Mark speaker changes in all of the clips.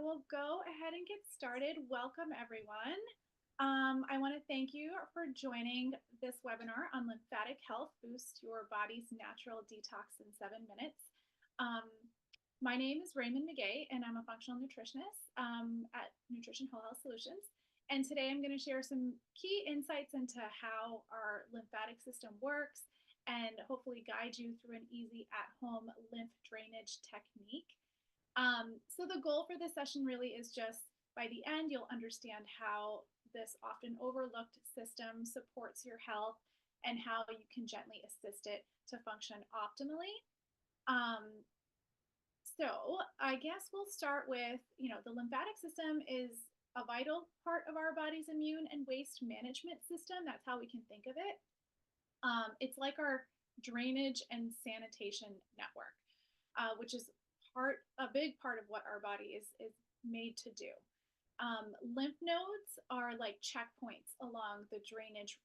Speaker 1: we'll go ahead and get started. Welcome, everyone. I want to thank you for joining this webinar on lymphatic health. Boost your body's natural detox in 7 minutes. Um, my name is Raymond McGay, and I'm a functional nutritionist at Nutrition Whole Health Solutions. And today I'm going to share some key insights into how our lymphatic system works and hopefully guide you through an easy at-home lymph drainage technique. So the goal for this session really is just by the end, you'll understand how this often overlooked system supports your health and how you can gently assist it to function optimally. So I guess we'll start with, the lymphatic system is a vital part of our body's immune and waste management system. That's how we can think of it. It's like our drainage and sanitation network, which is a big part of what our body is made to do. Lymph nodes are like checkpoints along the drainage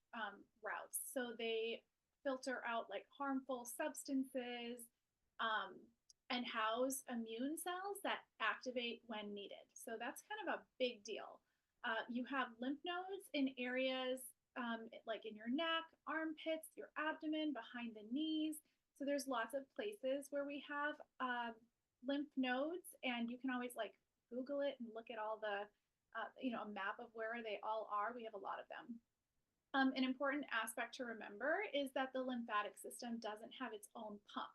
Speaker 1: routes. So they filter out like harmful substances and house immune cells that activate when needed. So that's kind of a big deal. You have lymph nodes in areas like in your neck, armpits, your abdomen, behind the knees. So there's lots of places where we have lymph nodes, and you can always like Google it and look at all the, a map of where they all are. We have a lot of them. An important aspect to remember is that the lymphatic system doesn't have its own pump.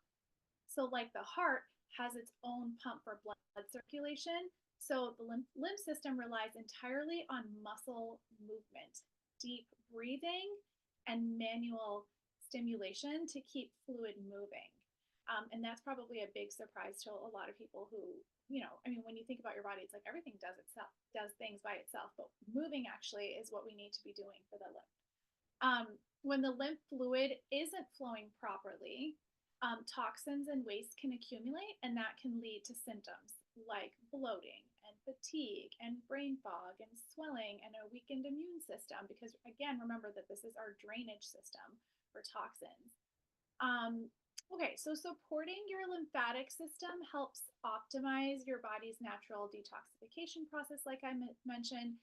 Speaker 1: So like the heart has its own pump for blood circulation. So the lymph system relies entirely on muscle movement, deep breathing, and manual stimulation to keep fluid moving. And that's probably a big surprise to a lot of people who, when you think about your body, it's like everything does things by itself, but moving actually is what we need to be doing for the lymph. When the lymph fluid isn't flowing properly, toxins and waste can accumulate, and that can lead to symptoms like bloating and fatigue and brain fog and swelling and a weakened immune system, because again, remember that this is our drainage system for toxins. Okay, so supporting your lymphatic system helps optimize your body's natural detoxification process, like I mentioned,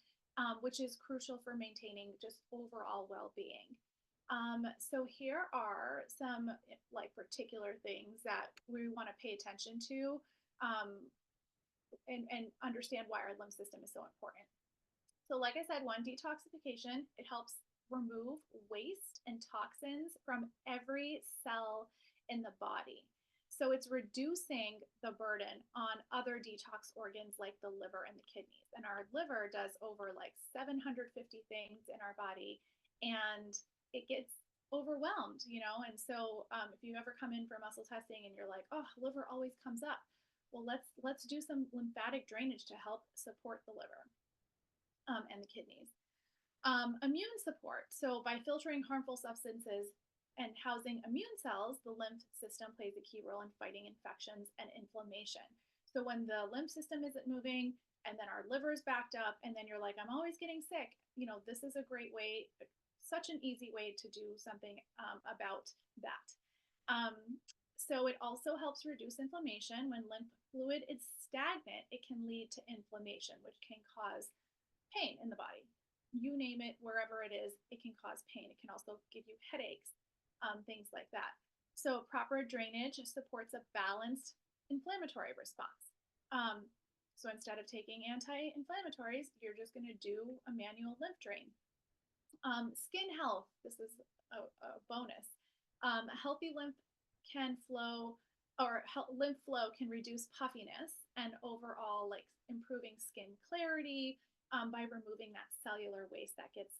Speaker 1: which is crucial for maintaining just overall well-being. So here are some like particular things that we want to pay attention to and understand why our lymph system is so important. So like I said, one, detoxification, it helps remove waste and toxins from every cell in the body. So it's reducing the burden on other detox organs like the liver and the kidneys. And our liver does over like 750 things in our body, and it gets overwhelmed, And so if you ever come in for muscle testing and you're like, oh, liver always comes up, well, let's do some lymphatic drainage to help support the liver and the kidneys. Immune support. So by filtering harmful substances and housing immune cells, the lymph system plays a key role in fighting infections and inflammation. So when the lymph system isn't moving and then our liver is backed up and then you're like, I'm always getting sick, this is a great way, such an easy way to do something about that. So it also helps reduce inflammation. When lymph fluid is stagnant, it can lead to inflammation, which can cause pain in the body. You name it, wherever it is, it can cause pain. It can also give you headaches, things like that. So proper drainage supports a balanced inflammatory response. So instead of taking anti-inflammatories, you're just going to do a manual lymph drain. Skin health, this is a bonus. Healthy lymph can flow, or lymph flow can reduce puffiness and overall like improving skin clarity by removing that cellular waste that gets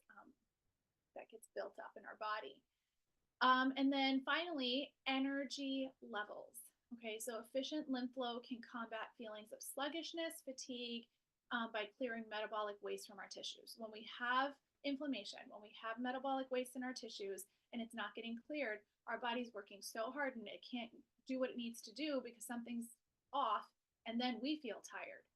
Speaker 1: built up in our body. And then finally, energy levels. Okay, so efficient lymph flow can combat feelings of sluggishness, fatigue, by clearing metabolic waste from our tissues. When we have inflammation, when we have metabolic waste in our tissues and it's not getting cleared, our body's working so hard and it can't do what it needs to do because something's off, and then we feel tired.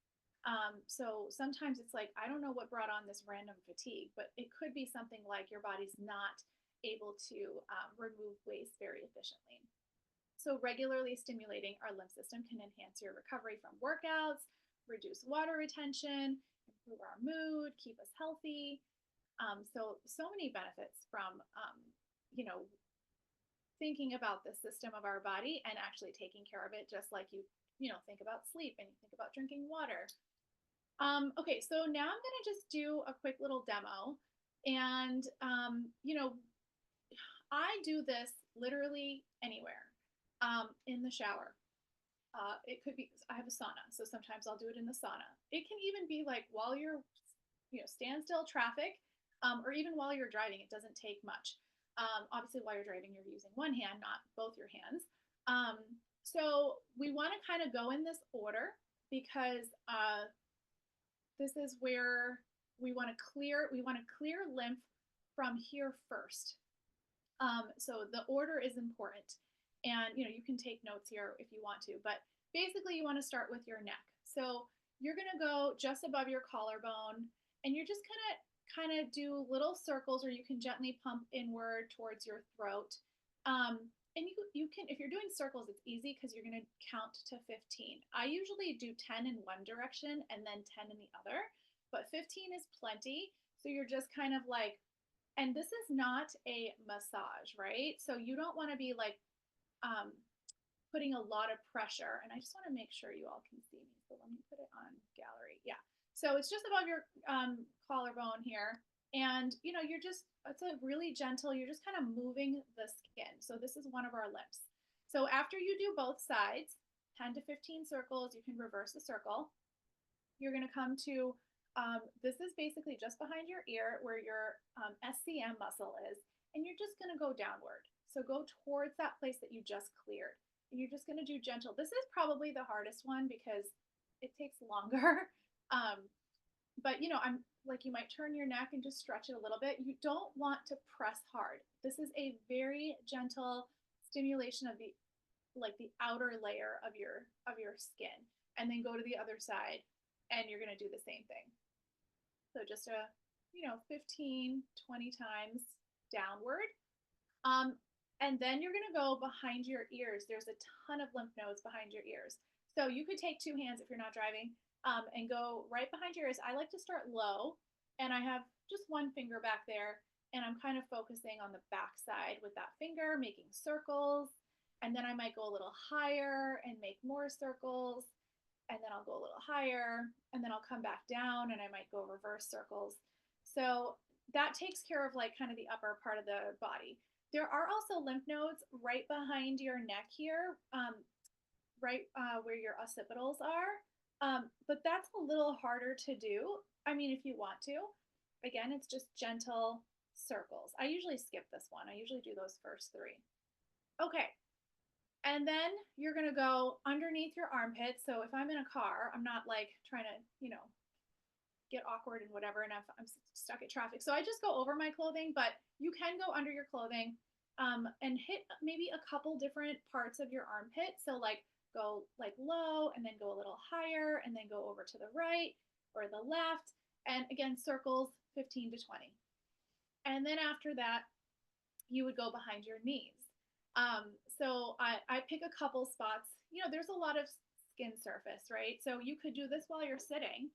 Speaker 1: So sometimes it's like, I don't know what brought on this random fatigue, but it could be something like your body's not able to remove waste very efficiently. So regularly stimulating our lymph system can enhance your recovery from workouts, reduce water retention, improve our mood, keep us healthy. So many benefits from, you know, thinking about the system of our body and actually taking care of it, just like you think about sleep and you think about drinking water. Okay, so now I'm going to just do a quick little demo. And, I do this literally anywhere, in the shower. It could be, I have a sauna, so sometimes I'll do it in the sauna. It can even be like while you're, standstill traffic, or even while you're driving. It doesn't take much. Obviously, while you're driving, you're using one hand, not both your hands. So we want to kind of go in this order because this is where we want to clear lymph from here first. So the order is important, and you can take notes here if you want to, but basically you want to start with your neck. So you're going to go just above your collarbone, and you're just going to kind of do little circles, or you can gently pump inward towards your throat. And you can, if you're doing circles, it's easy because you're going to count to 15. I usually do 10 in one direction and then 10 in the other, but 15 is plenty. So you're just kind of like, and this is not a massage, right? So you don't want to be like putting a lot of pressure. And I just want to make sure you all can see me. So let me put it on gallery. Yeah. So it's just above your collarbone here. And, it's a really gentle, you're just kind of moving the skin. So this is one of our lymphs. So after you do both sides, 10 to 15 circles, you can reverse the circle. You're going to come to, this is basically just behind your ear where your SCM muscle is. And you're just going to go downward. So go towards that place that you just cleared. And you're just going to do gentle. This is probably the hardest one because it takes longer. But I'm like, you might turn your neck and just stretch it a little bit. You don't want to press hard. This is a very gentle stimulation of the outer layer of your skin, and then go to the other side and you're going to do the same thing. So just 15, 20 times downward. And then you're going to go behind your ears. There's a ton of lymph nodes behind your ears. So you could take two hands if you're not driving, and go right behind your ears. I like to start low, and I have just one finger back there, and I'm kind of focusing on the back side with that finger, making circles, and then I might go a little higher and make more circles, and then I'll go a little higher, and then I'll come back down, and I might go reverse circles. So that takes care of like kind of the upper part of the body. There are also lymph nodes right behind your neck here, right where your occipitals are. But that's a little harder to do. I mean, if you want to. Again, it's just gentle circles. I usually skip this one. I usually do those first three. Okay. And then you're going to go underneath your armpits. So if I'm in a car, I'm not like trying to, get awkward and whatever, and I'm stuck at traffic. So I just go over my clothing, but you can go under your clothing and hit maybe a couple different parts of your armpit. So like go like low and then go a little higher and then go over to the right or the left. And again, circles 15 to 20. And then after that, you would go behind your knees. So I pick a couple spots. There's a lot of skin surface, right? So you could do this while you're sitting.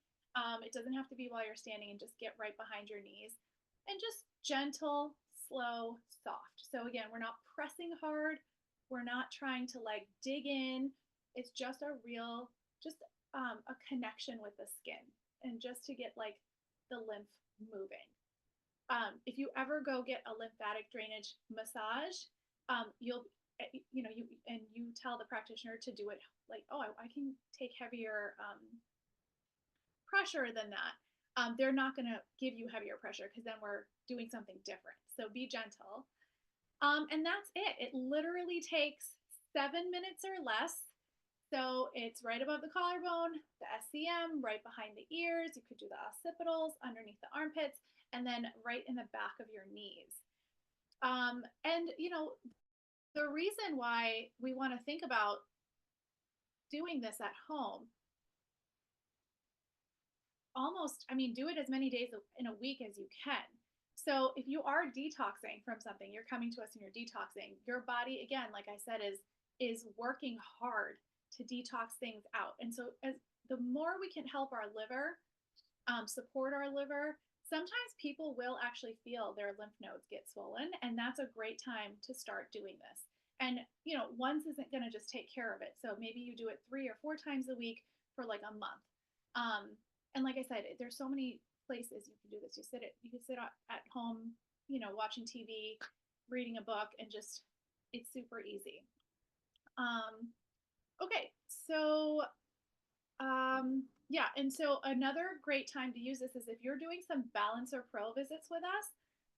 Speaker 1: It doesn't have to be while you're standing, and just get right behind your knees and just gentle, slow, soft. So again, we're not pressing hard. We're not trying to like dig in. It's just a connection with the skin, and just to get like the lymph moving. If you ever go get a lymphatic drainage massage, you tell the practitioner to do it like, oh, I can take heavier pressure than that. They're not going to give you heavier pressure because then we're doing something different. So be gentle. And that's it. It literally takes 7 minutes or less. So it's right above the collarbone, the SCM, right behind the ears. You could do the occipitals, underneath the armpits, and then right in the back of your knees. And the reason why we want to think about doing this at home, do it as many days in a week as you can. So if you are detoxing from something, you're coming to us and you're detoxing, your body, again, like I said, is working hard to detox things out. And so as the more we can help our liver, support our liver, sometimes people will actually feel their lymph nodes get swollen, and that's a great time to start doing this. And once isn't going to just take care of it. So maybe you do it 3 or 4 times a week for like a month. And like I said, there's so many places you can do this. You can sit at home, watching TV, reading a book, and just it's super easy. Okay, so yeah, and so another great time to use this is if you're doing some BallancerPro visits with us,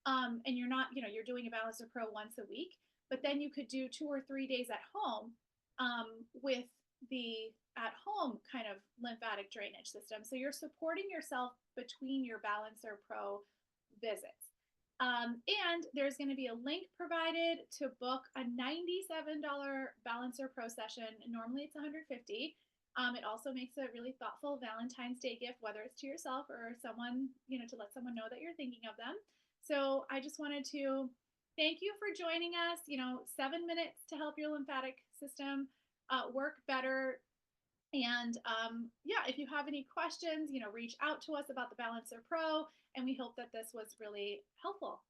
Speaker 1: and you're not, you're doing a BallancerPro once a week, but then you could do 2 or 3 days at home with the at home kind of lymphatic drainage system. So you're supporting yourself between your BallancerPro visits. And there's going to be a link provided to book a $97 BallancerPro session. Normally it's $150. It also makes a really thoughtful Valentine's Day gift, whether it's to yourself or someone, to let someone know that you're thinking of them. So I just wanted to thank you for joining us. 7 minutes to help your lymphatic system work better. And yeah, if you have any questions, reach out to us about the BallancerPro, and we hope that this was really helpful.